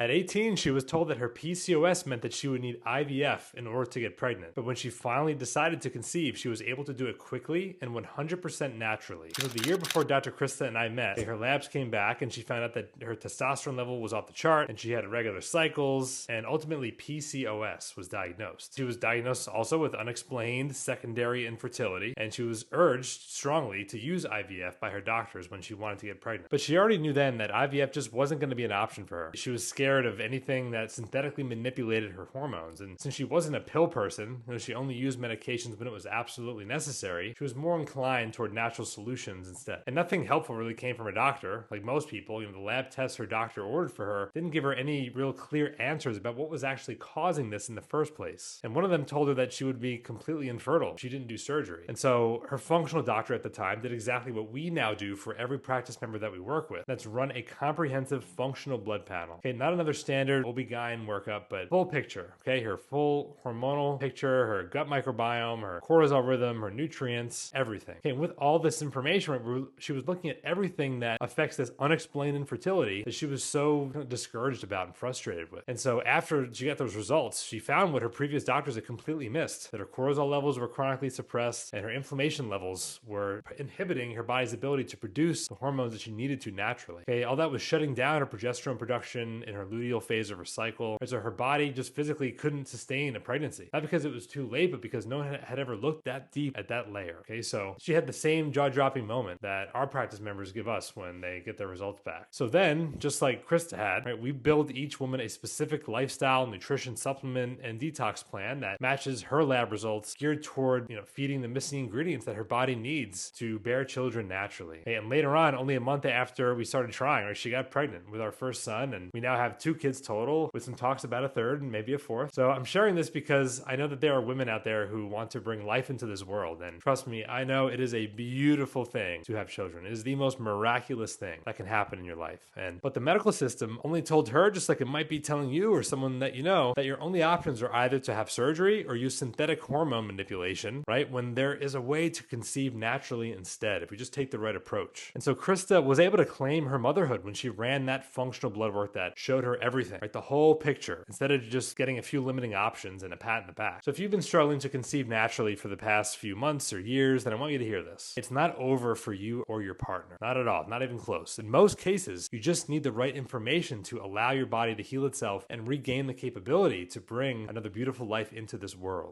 At 18, she was told that her PCOS meant that she would need IVF in order to get pregnant. But when she finally decided to conceive, she was able to do it quickly and 100% naturally. So the year before Dr. Krista and I met, her labs came back and she found out that her testosterone level was off the chart and she had irregular cycles, and ultimately PCOS was diagnosed. She was diagnosed also with unexplained secondary infertility, and she was urged strongly to use IVF by her doctors when she wanted to get pregnant. But she already knew then that IVF just wasn't going to be an option for her. She was scared of anything that synthetically manipulated her hormones, and since she wasn't a pill person, she only used medications when it was absolutely necessary, she was more inclined toward natural solutions instead. And nothing helpful really came from her doctor. Like most people, the lab tests her doctor ordered for her didn't give her any real clear answers about what was actually causing this in the first place. And one of them told her that she would be completely infertile if she didn't do surgery. And so her functional doctor at the time did exactly what we now do for every practice member that we work with. That's run a comprehensive functional blood panel. Okay, not another standard OB-GYN workup, but full picture. Okay, her full hormonal picture, her gut microbiome, her cortisol rhythm, her nutrients, everything. Okay, with all this information, she was looking at everything that affects this unexplained infertility that she was so discouraged about and frustrated with. And so after she got those results, she found what her previous doctors had completely missed, that her cortisol levels were chronically suppressed and her inflammation levels were inhibiting her body's ability to produce the hormones that she needed to naturally. Okay, all that was shutting down her progesterone production in her luteal phase of her cycle. And so her body just physically couldn't sustain a pregnancy. Not because it was too late, but because no one had ever looked that deep at that layer. Okay, so she had the same jaw-dropping moment that our practice members give us when they get their results back. So then, just like Krista had, right, we build each woman a specific lifestyle, nutrition, supplement, and detox plan that matches her lab results, geared toward, feeding the missing ingredients that her body needs to bear children naturally. Okay, and later on, only a month after we started trying, right, she got pregnant with our first son, and we now have 2 kids total, with some talks about a third and maybe a fourth. So I'm sharing this because I know that there are women out there who want to bring life into this world, and trust me, I know it is a beautiful thing to have children. It is the most miraculous thing that can happen in your life. But the medical system only told her, just like it might be telling you or someone that you know, that your only options are either to have surgery or use synthetic hormone manipulation, right? When there is a way to conceive naturally instead, if we just take the right approach. And so Krista was able to claim her motherhood when she ran that functional blood work that showed her everything, right? The whole picture, instead of just getting a few limiting options and a pat in the back. So if you've been struggling to conceive naturally for the past few months or years, then I want you to hear this. It's not over for you or your partner. Not at all. Not even close. In most cases, you just need the right information to allow your body to heal itself and regain the capability to bring another beautiful life into this world.